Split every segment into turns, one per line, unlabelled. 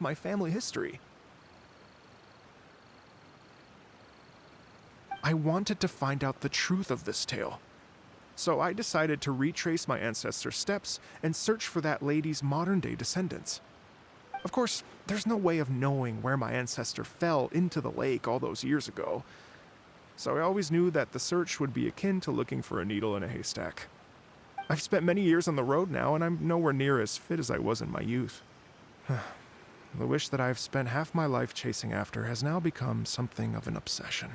my family history. I wanted to find out the truth of this tale. So I decided to retrace my ancestors' steps and search for that lady's modern-day descendants. Of course, there's no way of knowing where my ancestor fell into the lake all those years ago, so I always knew that the search would be akin to looking for a needle in a haystack. I've spent many years on the road now, and I'm nowhere near as fit as I was in my youth. The wish that I've spent half my life chasing after has now become something of an obsession.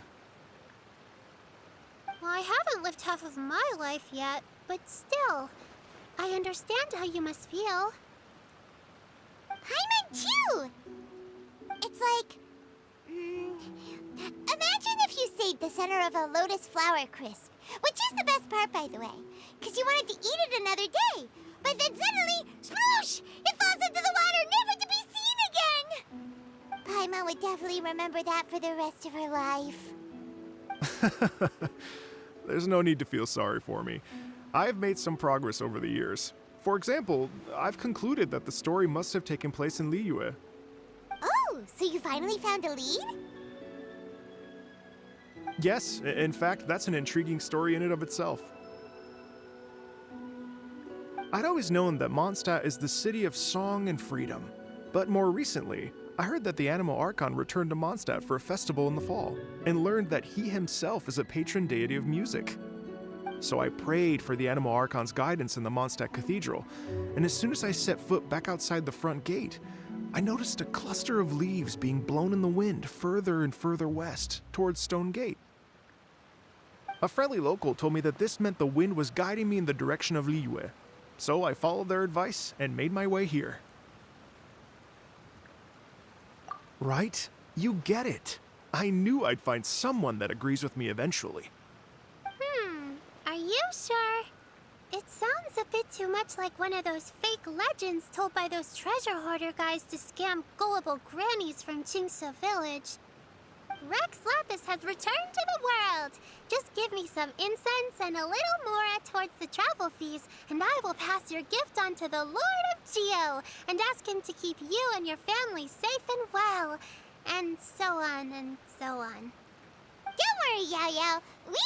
Well, I haven't lived half of my life yet, but still, I understand how you must feel.
Paimon too! It's like... imagine if you stayed the center of a lotus flower crisp, which is the best part, by the way, because you wanted to eat it another day, but then suddenly, sploosh! It falls into the water, never to be seen again! Paimon would definitely remember that for the rest of her life.
There's no need to feel sorry for me. I've made some progress over the years. For example, I've concluded that the story must have taken place in Liyue.
Oh, so you finally found a lead?
Yes, in fact, that's an intriguing story in and of itself. I'd always known that Mondstadt is the city of song and freedom, but more recently, I heard that the Animal Archon returned to Mondstadt for a festival in the fall, and learned that he himself is a patron deity of music. So I prayed for the Animal Archon's guidance in the Mondstadt Cathedral, and as soon as I set foot back outside the front gate, I noticed a cluster of leaves being blown in the wind further and further west, towards Stone Gate. A friendly local told me that this meant the wind was guiding me in the direction of Liyue, so I followed their advice and made my way here. Right? You get it. I knew I'd find someone that agrees with me eventually.
Are you sure? It sounds a bit too much like one of those fake legends told by those treasure hoarder guys to scam gullible grannies from Chingsa Village. Rex Lapis has returned to the world! Just give me some incense and a little more towards the travel fees, and I will pass your gift on to the Lord of Geo, and ask him to keep you and your family safe and well, and so on and so on.
Don't worry, Yao Yao. We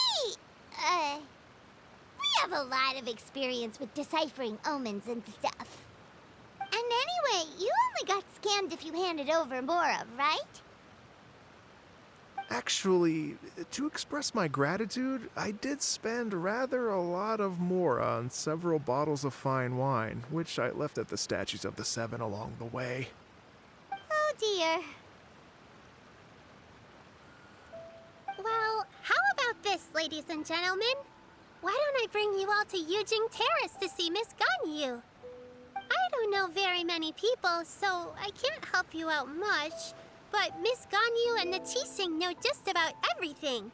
have a lot of experience with deciphering omens and stuff. And anyway, you only got scammed if you handed over Mora, right?
Actually, to express my gratitude, I did spend rather a lot of more on several bottles of fine wine, which I left at the Statues of the Seven along the way.
Oh dear.
Well, how about this, ladies and gentlemen? Why don't I bring you all to Yujing Terrace to see Miss Ganyu? I don't know very many people, so I can't help you out much. But Miss Ganyu and the Qixing know just about everything.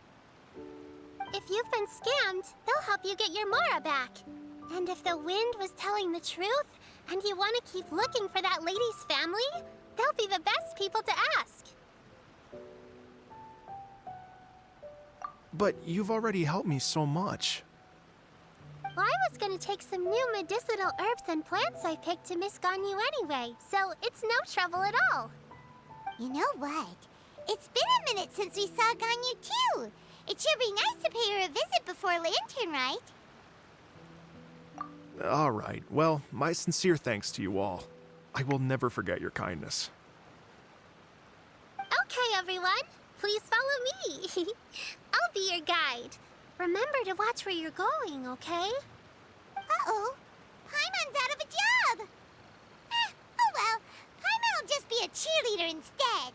If you've been scammed, they'll help you get your Mora back. And if the wind was telling the truth, and you want to keep looking for that lady's family, they'll be the best people to ask.
But you've already helped me so much.
Well, I was going to take some new medicinal herbs and plants I picked to Miss Ganyu anyway, so it's no trouble at all.
You know what? It's been a minute since we saw Ganyu too. It should be nice to pay her a visit before Lantern, right?
All right, well, my sincere thanks to you all. I will never forget your kindness.
Okay, everyone, please follow me. I'll be your guide. Remember to watch where you're going, okay?
Uh-oh. Paimon's out of a job! Oh well. Paimon will just be a cheerleader instead.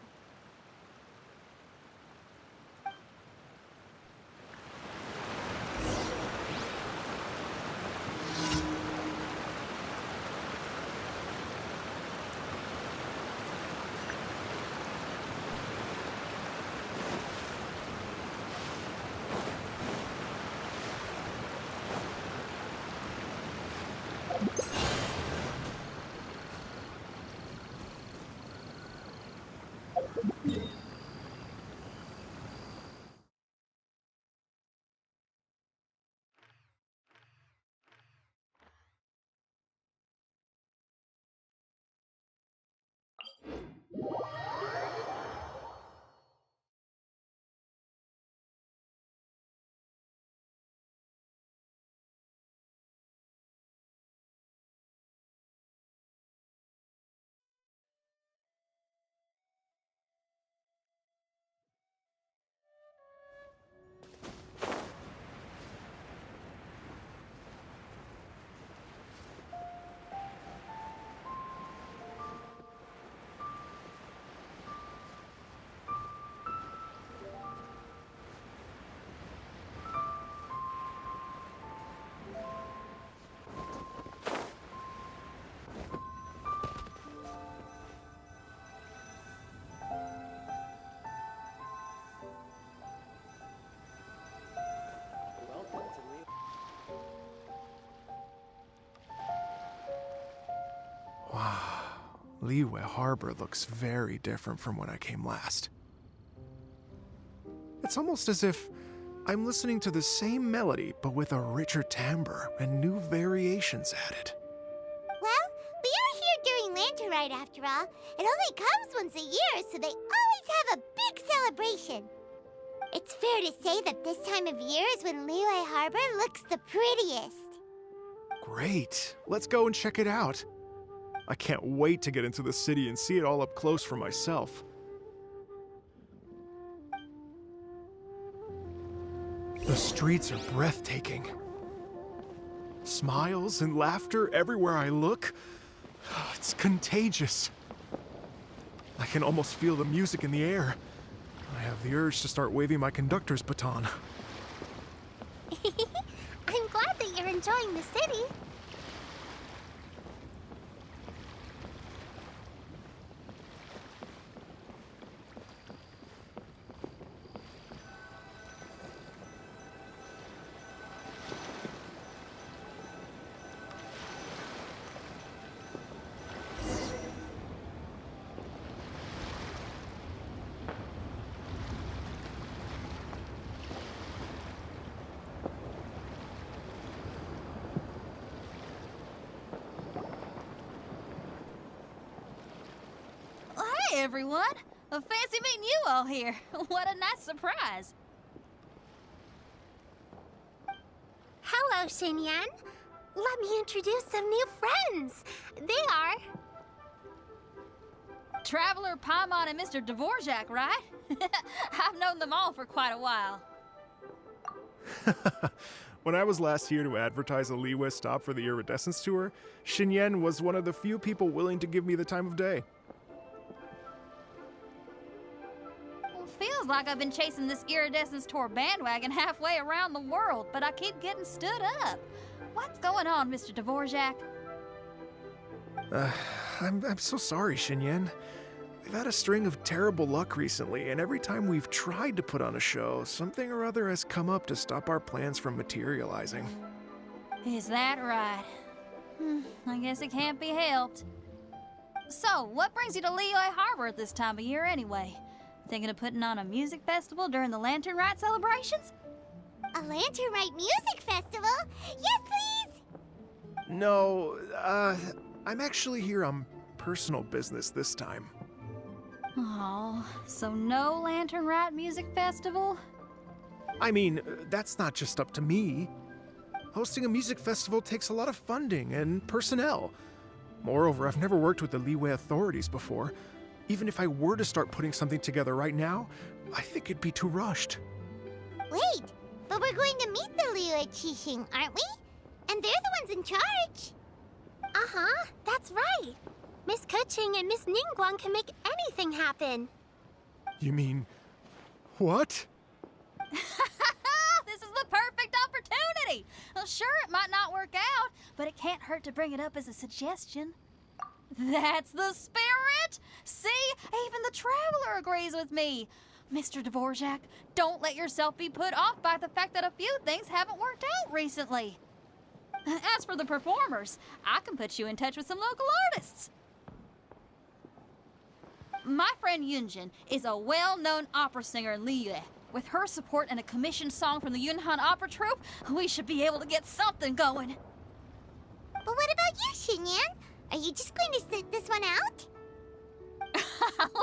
Liyue Harbor looks very different from when I came last. It's almost as if I'm listening to the same melody, but with a richer timbre and new variations added.
Well, we are here during Lantern Rite after all. It only comes once a year, so they always have a big celebration. It's fair to say that this time of year is when Liyue Harbor looks the prettiest.
Great, let's go and check it out. I can't wait to get into the city and see it all up close for myself. The streets are breathtaking. Smiles and laughter everywhere I look. It's contagious. I can almost feel the music in the air. I have the urge to start waving my conductor's baton.
I'm glad that you're enjoying the city.
Hey everyone! Fancy meeting you all here. What a nice surprise.
Hello, Xinyan. Let me introduce some new friends. They are...
Traveler, Paimon, and Mr. Dvorak, right? I've known them all for quite a while.
When I was last here to advertise a Liyue stop for the Iridescence Tour, Xinyan was one of the few people willing to give me the time of day.
Well, feels like I've been chasing this Iridescence Tour bandwagon halfway around the world, but I keep getting stood up. What's going on, Mr. Dvorak?
I'm so sorry, Xinyan. We've had a string of terrible luck recently, and every time we've tried to put on a show, something or other has come up to stop our plans from materializing.
Is that right? I guess it can't be helped. So, what brings you to Liyue Harbor at this time of year anyway? Thinking of putting on a music festival during the Lantern Rite celebrations?
A Lantern Rite music festival? Yes, please!
No, I'm actually here on personal business this time.
Oh, so no Lantern Rite music festival?
I mean, that's not just up to me. Hosting a music festival takes a lot of funding and personnel. Moreover, I've never worked with the Liyue authorities before. Even if I were to start putting something together right now, I think it'd be too rushed.
Wait, but we're going to meet the Liyue Qixing, aren't we? And they're the ones in charge.
Uh-huh, that's right. Miss Kuching and Miss Ningguang can make anything happen.
You mean... what?
This is the perfect opportunity! Well, sure, it might not work out, but it can't hurt to bring it up as a suggestion. That's the spirit! See, even the Traveler agrees with me. Mr. Dvorak, don't let yourself be put off by the fact that a few things haven't worked out recently. As for the performers, I can put you in touch with some local artists. My friend Yunjin is a well-known opera singer in Liyue. With her support and a commissioned song from the Yunhan Opera Troupe, we should be able to get something going.
But what about you, Xinyan? Are you just going to sit this one out?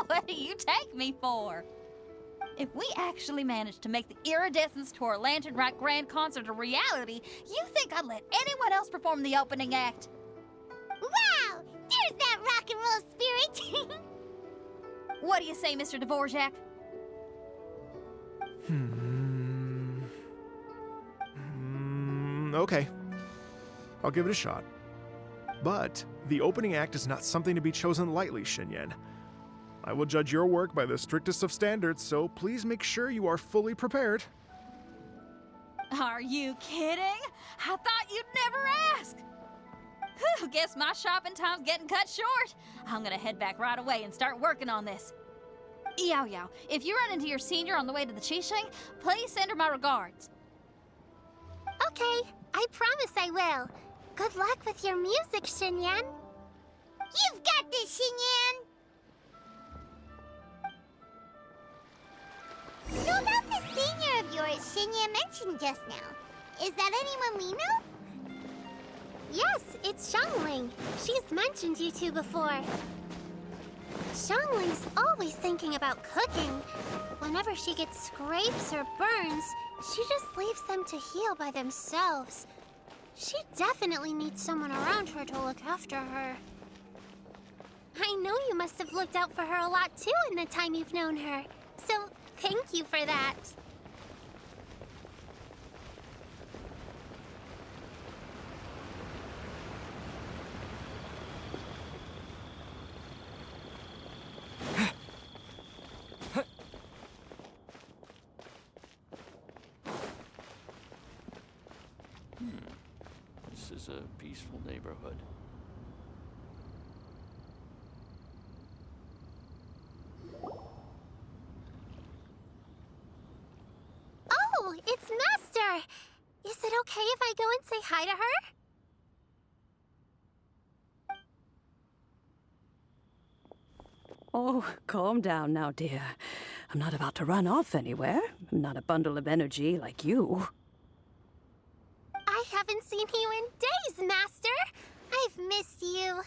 What do you take me for? If we actually manage to make the Iridescence Tour Lantern Rite Grand Concert a reality, you think I'd let anyone else perform the opening act?
Wow! There's that rock and roll spirit!
What do you say, Mr. Dvorak?
Okay. I'll give it a shot. But the opening act is not something to be chosen lightly, Xinyan. I will judge your work by the strictest of standards, so please make sure you are fully prepared.
Are you kidding? I thought you'd never ask. Whew, guess my shopping time's getting cut short. I'm gonna head back right away and start working on this. Yao Yao, if you run into your senior on the way to the Qixing, please send her my regards.
Okay, I promise I will. Good luck with your music, Xinyan.
You've got this, Xingyan! So about this senior of yours Xingyan mentioned just now, is that anyone we know?
Yes, it's Xiangling. She's mentioned you two before. Xiangling's always thinking about cooking. Whenever she gets scrapes or burns, she just leaves them to heal by themselves. She definitely needs someone around her to look after her. I know you must have looked out for her a lot too in the time you've known her. So, thank you for that.
This is a peaceful neighborhood.
Oh, it's Master! Is it okay if I go and say hi to her?
Oh, calm down now, dear. I'm not about to run off anywhere. I'm not a bundle of energy like you.
I haven't seen you in days, Master! I've missed you.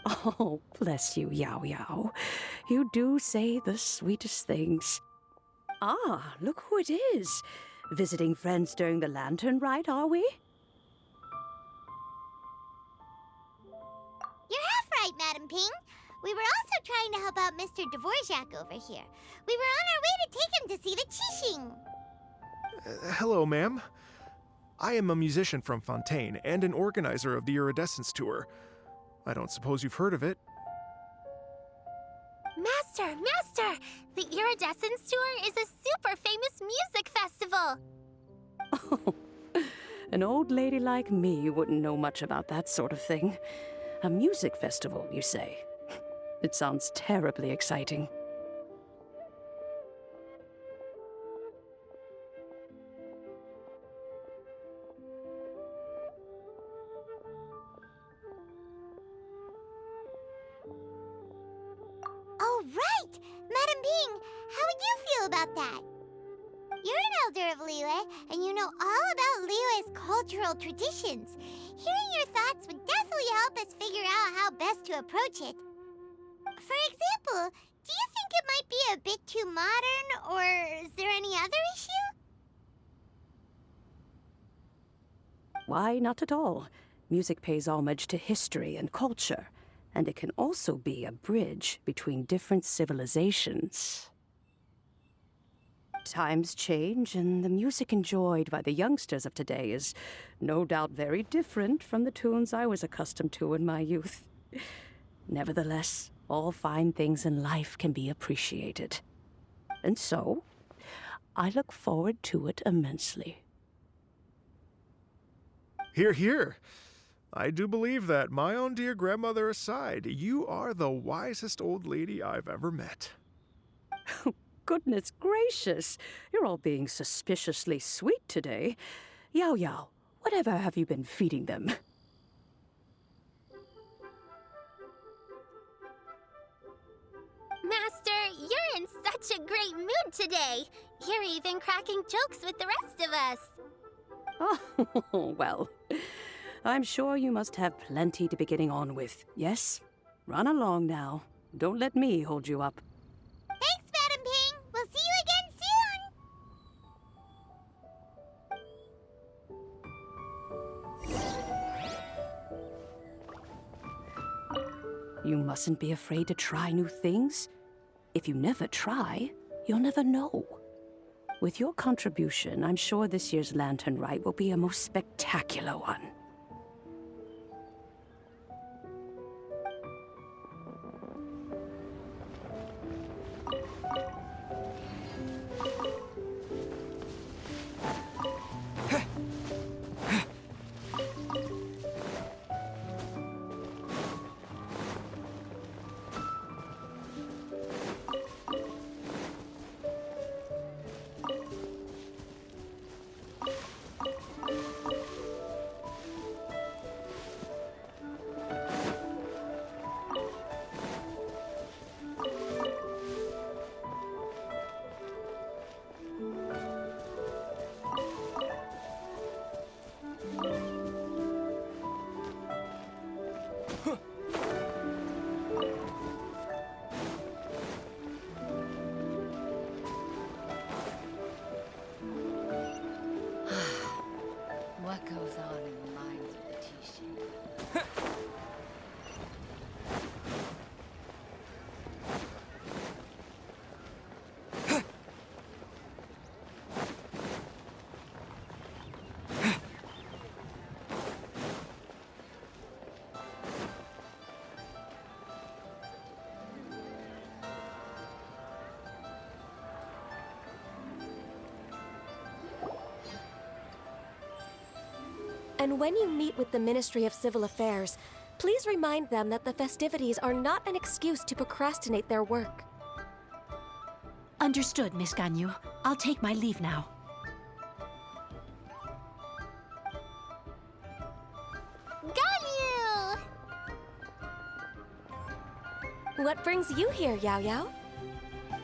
Oh, bless you, Yao Yao. You do say the sweetest things. Ah, look who it is. Visiting friends during the lantern rite, are we?
You're half right, Madam Ping. We were also trying to help out Mr. Dvorak over here. We were on our way to take him to see the Qixing.
Hello, ma'am. I am a musician from Fontaine and an organizer of the Iridescence Tour. I don't suppose you've heard of it.
Master! Master! The Iridescence Tour is a super famous music festival!
Oh, an old lady like me wouldn't know much about that sort of thing. A music festival, you say? It sounds terribly exciting.
Oh, right! Madam Ping, how would you feel about that? You're an elder of Liyue, and you know all about Liyue's cultural traditions. Hearing your thoughts would definitely help us figure out how best to approach it. For example, do you think it might be a bit too modern, or is there any other issue?
Why, not at all. Music pays homage to history and culture, and it can also be a bridge between different civilizations. Times change, and the music enjoyed by the youngsters of today is no doubt very different from the tunes I was accustomed to in my youth. Nevertheless, all fine things in life can be appreciated. And so, I look forward to it immensely.
Hear, hear. I do believe that, my own dear grandmother aside, you are the wisest old lady I've ever met.
Goodness gracious, you're all being suspiciously sweet today. Yao Yao, whatever have you been feeding them?
Master, you're in such a great mood today. You're even cracking jokes with the rest of us.
Oh, well, I'm sure you must have plenty to be getting on with. Yes? Run along now. Don't let me hold you up.
Thanks, Madam Ping. We'll see you again soon.
You mustn't be afraid to try new things. If you never try, you'll never know. With your contribution, I'm sure this year's lantern rite will be a most spectacular one.
And when you meet with the Ministry of Civil Affairs, please remind them that the festivities are not an excuse to procrastinate their work.
Understood, Miss Ganyu. I'll take my leave now.
Ganyu!
What brings you here, Yao Yao?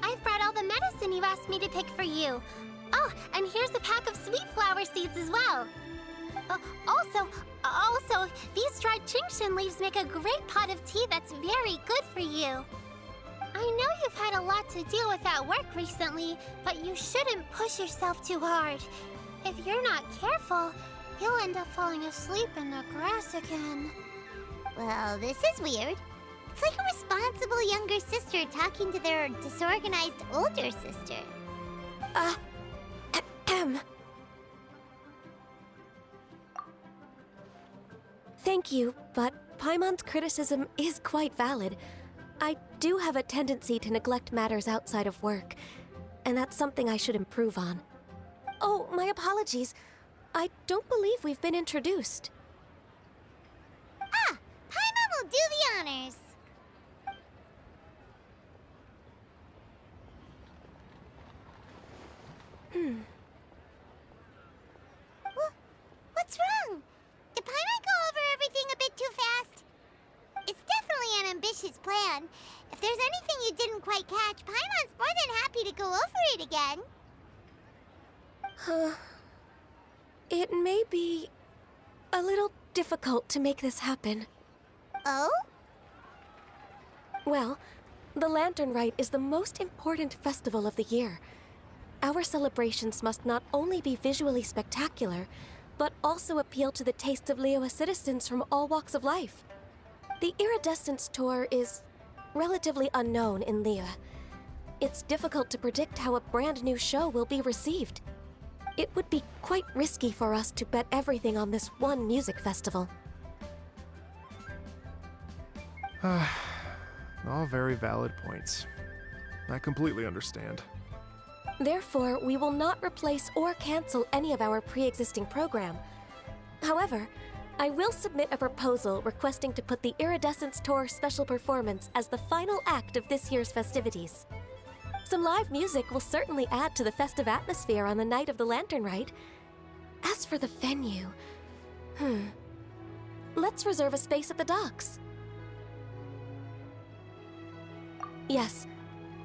I've brought all the medicine you asked me to pick for you. Oh, and here's a pack of sweet flower seeds as well. Also, these dried chingshin leaves make a great pot of tea that's very good for you. I know you've had a lot to deal with at work recently, but you shouldn't push yourself too hard. If you're not careful, you'll end up falling asleep in the grass again.
Well, this is weird. It's like a responsible younger sister talking to their disorganized older sister.
Thank you, but Paimon's criticism is quite valid. I do have a tendency to neglect matters outside of work, and that's something I should improve on. Oh, my apologies. I don't believe we've been introduced.
Ah, Paimon will do the honors. What's wrong? Did Paimon go over everything a bit too fast? It's definitely an ambitious plan. If there's anything you didn't quite catch, Paimon's more than happy to go over it again.
It may be a little difficult to make this happen.
Oh?
Well, the Lantern Rite is the most important festival of the year. Our celebrations must not only be visually spectacular, but also appeal to the tastes of Liyue citizens from all walks of life. The Iridescence Tour is relatively unknown in Liyue. It's difficult to predict how a brand new show will be received. It would be quite risky for us to bet everything on this one music festival.
All very valid points. I completely understand.
Therefore, we will not replace or cancel any of our pre-existing program. However, I will submit a proposal requesting to put the Iridescence Tour special performance as the final act of this year's festivities. Some live music will certainly add to the festive atmosphere on the night of the Lantern Rite. As for the venue, let's reserve a space at the docks. Yes,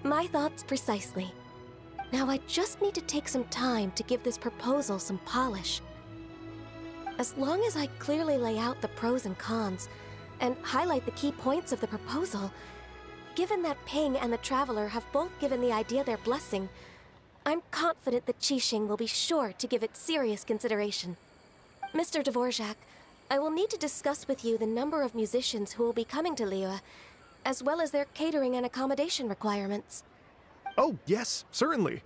my thoughts precisely. Now I just need to take some time to give this proposal some polish. As long as I clearly lay out the pros and cons, and highlight the key points of the proposal, given that Ping and the Traveler have both given the idea their blessing, I'm confident that Qixing will be sure to give it serious consideration. Mr. Dvorak, I will need to discuss with you the number of musicians who will be coming to Liyue, as well as their catering and accommodation requirements.
Oh, yes, certainly.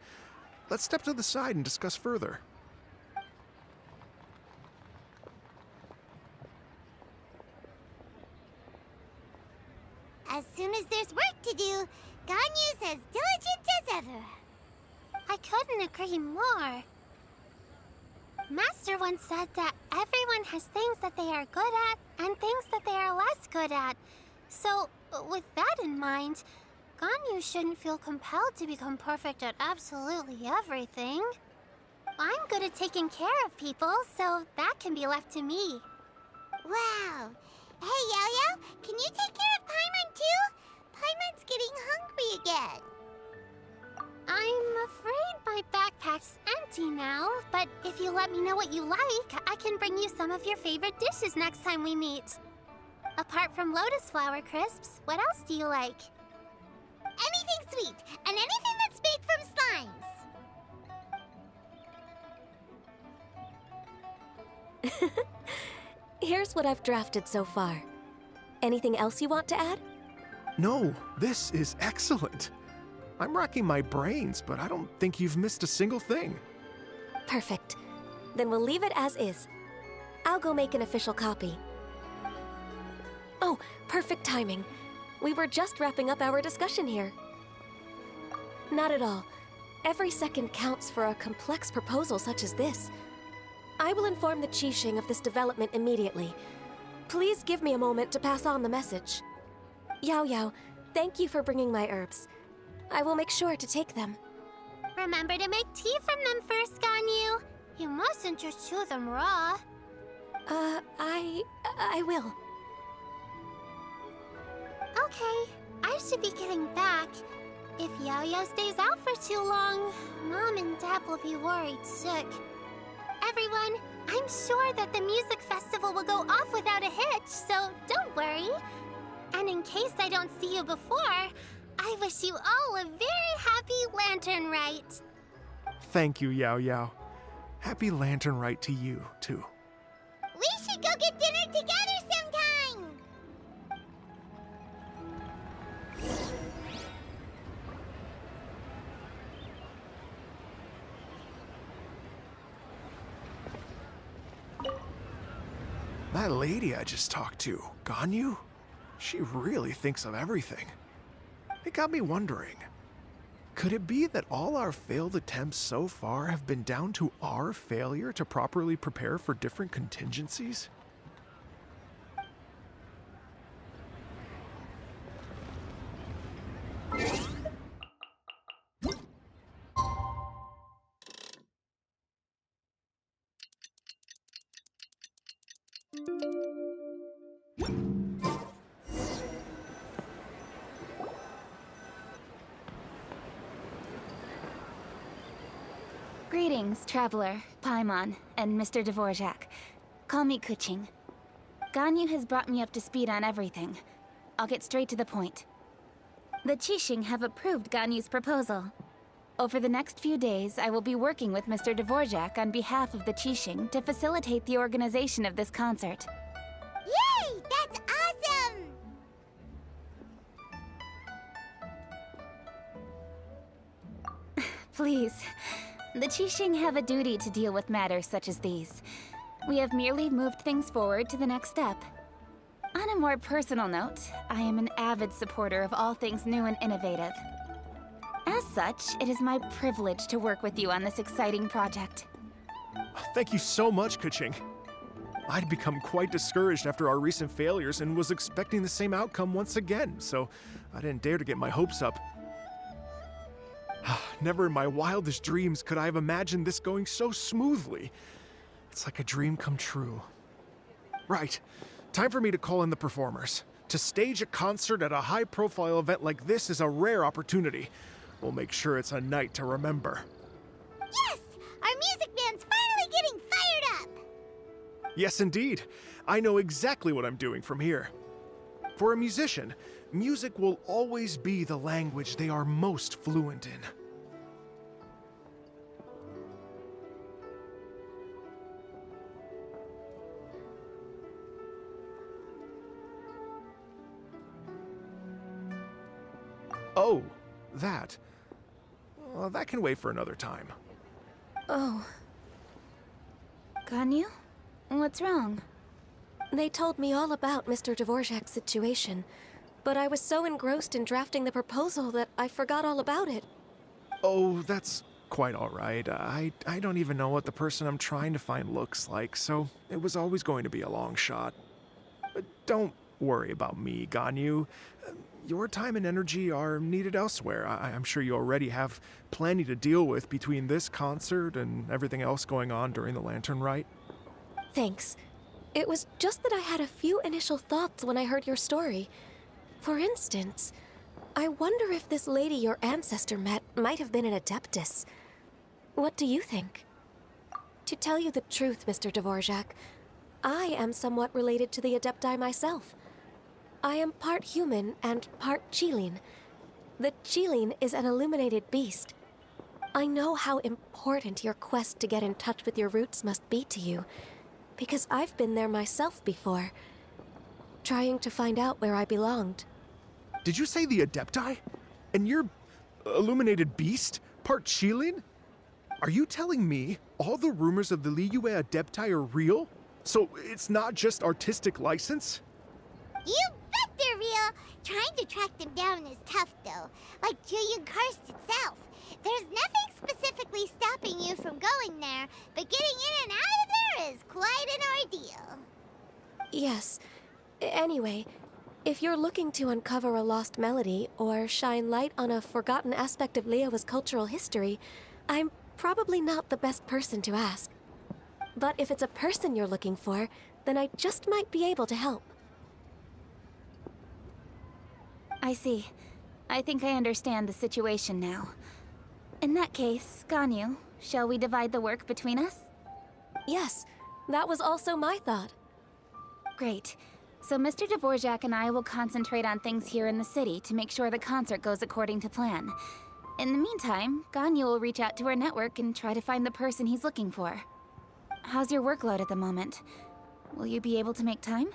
Let's step to the side and discuss further.
As soon as there's work to do, Ganyu's as diligent as ever.
I couldn't agree more. Master once said that everyone has things that they are good at and things that they are less good at. So, with that in mind, Ganyu shouldn't feel compelled to become perfect at absolutely everything. I'm good at taking care of people, so that can be left to me.
Wow. Hey, Yo-Yo, can you take care of Paimon too? Paimon's getting hungry again.
I'm afraid my backpack's empty now, but if you let me know what you like, I can bring you some of your favorite dishes next time we meet. Apart from lotus flower crisps, what else do you like?
Anything sweet, and anything that's made from slimes.
Here's what I've drafted so far. Anything else you want to add?
No, this is excellent. I'm racking my brains, but I don't think you've missed a single thing.
Perfect. Then we'll leave it as is. I'll go make an official copy. Oh, perfect timing. We were just wrapping up our discussion here. Not at all. Every second counts for a complex proposal such as this. I will inform the Qixing of this development immediately. Please give me a moment to pass on the message. Yao Yao, thank you for bringing my herbs. I will make sure to take them.
Remember to make tea from them first, Ganyu. You mustn't just chew them raw.
I will.
Okay, I should be getting back. If Yao Yao stays out for too long, Mom and Dad will be worried sick. Everyone, I'm sure that the music festival will go off without a hitch, so don't worry. And in case I don't see you before, I wish you all a very happy Lantern Rite.
Thank you, Yao Yao. Happy Lantern Rite to you, too.
We should go get dinner together sometime!
That lady I just talked to, Ganyu, she really thinks of everything. It got me wondering, could it be that all our failed attempts so far have been down to our failure to properly prepare for different contingencies?
Greetings, Traveler, Paimon, and Mr. Dvorak. Call me Kuching. Ganyu has brought me up to speed on everything. I'll get straight to the point. The Qixing have approved Ganyu's proposal. Over the next few days, I will be working with Mr. Dvorak on behalf of the Qixing to facilitate the organization of this concert.
Yay! That's awesome!
Please. The Qixing have a duty to deal with matters such as these. We have merely moved things forward to the next step. On a more personal note, I am an avid supporter of all things new and innovative. As such, it is my privilege to work with you on this exciting project.
Thank you so much, Kuching. I'd become quite discouraged after our recent failures and was expecting the same outcome once again, so I didn't dare to get my hopes up. Never in my wildest dreams could I have imagined this going so smoothly. It's like a dream come true. Right, time for me to call in the performers. To stage a concert at a high-profile event like this is a rare opportunity. We'll make sure it's a night to remember.
Yes! Our music band's finally getting fired up!
Yes, indeed. I know exactly what I'm doing from here. For a musician, music will always be the language they are most fluent in. Oh, that. Well, that can wait for another time.
Oh,
Ganyu? What's wrong?
they told me all about Mr. Dvorak's situation, but I was so engrossed in drafting the proposal that I forgot all about it.
Oh, that's quite all right. I don't even know what the person I'm trying to find looks like, so it was always going to be a long shot. But don't worry about me, Ganyu. Your time and energy are needed elsewhere. I'm sure you already have plenty to deal with between this concert and everything else going on during the Lantern Rite.
Thanks. It was just that I had a few initial thoughts when I heard your story. For instance, I wonder if this lady your ancestor met might have been an Adeptus. What do you think? To tell you the truth, Mr. Dvorak, I am somewhat related to the Adepti myself. I am part human and part Qilin. The Qilin is an illuminated beast. I know how important your quest to get in touch with your roots must be to you, because I've been there myself before, trying to find out where I belonged.
Did you say the Adepti? And you're illuminated beast? Part Qilin? Are you telling me all the rumors of the Liyue Adepti are real? So it's not just artistic license?
You bet they're real! Trying to track them down is tough, though. Like Julian Karst itself. There's nothing specifically stopping you from going there, but getting in and out of there is quite an ordeal.
Yes. Anyway, if you're looking to uncover a lost melody or shine light on a forgotten aspect of Liyue's cultural history, I'm probably not the best person to ask. But if it's a person you're looking for, then I just might be able to help.
I see. I think I understand the situation now. In that case, Ganyu, shall we divide the work between us?
Yes, that was also my thought.
Great. So Mr. Dvorak and I will concentrate on things here in the city to make sure the concert goes according to plan. In the meantime, Ganyu will reach out to our network and try to find the person he's looking for. How's your workload at the moment? Will you be able to make time?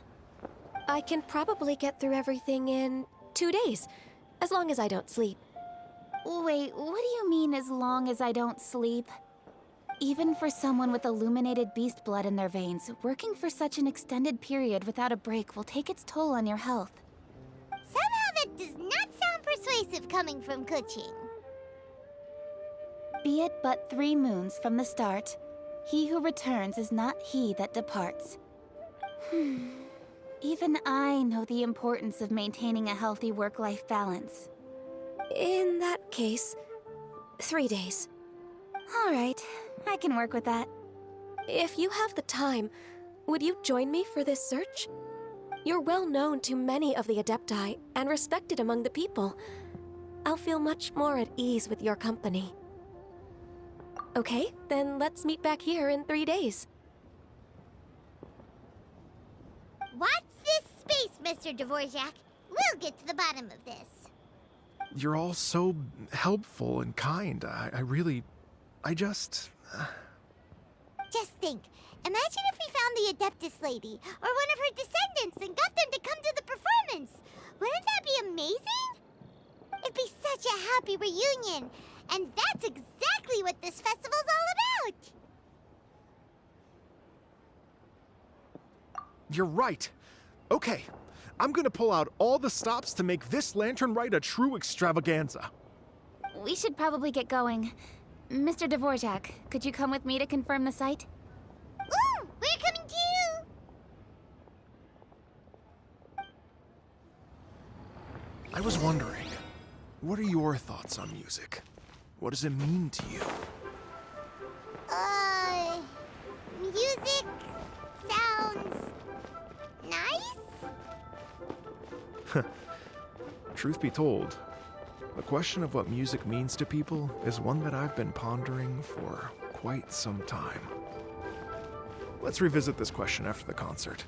I can probably get through everything in 2 days, as long as I don't sleep.
Wait, what do you mean as long as I don't sleep? Even for someone with illuminated beast blood in their veins, working for such an extended period without a break will take its toll on your health.
Somehow that does not sound persuasive coming from Kuching.
Be it but 3 moons from the start, he who returns is not he that departs. Even I know the importance of maintaining a healthy work-life balance.
In that case, 3 days.
All right, I can work with that.
If you have the time, would you join me for this search? You're well known to many of the Adepti and respected among the people. I'll feel much more at ease with your company. Okay, then let's meet back here in 3 days.
Watch this space, Mr. Dvorak. We'll get to the bottom of this.
You're all so helpful and kind. I just...
Just think. Imagine if we found the Adeptus lady, or one of her descendants, and got them to come to the performance. Wouldn't that be amazing? It'd be such a happy reunion. And that's exactly what this festival's all about.
You're right. Okay, I'm gonna pull out all the stops to make this lantern ride a true extravaganza.
We should probably get going. Mr. Dvorak, could you come with me to confirm the site?
Ooh, we're coming too!
I was wondering, what are your thoughts on music? What does it mean to you?
Music sounds nice?
Truth be told, the question of what music means to people is one that I've been pondering for quite some time. Let's revisit this question after the concert.